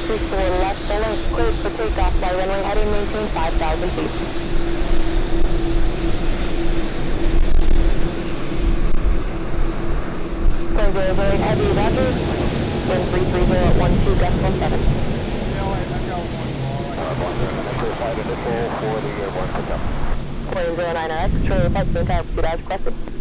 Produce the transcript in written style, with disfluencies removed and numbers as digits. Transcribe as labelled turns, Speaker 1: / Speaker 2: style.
Speaker 1: 24 left, Stellar, cleared for takeoff by runway heading, maintain 5,000 feet. Very, very heavy, roger. Wind 330 at 12, gust 17.
Speaker 2: Yeah, wait, I got one more.
Speaker 3: Initial flight initial for the airborne pickup.
Speaker 1: Plane 09X, trailer flight, maintain altitude as requested.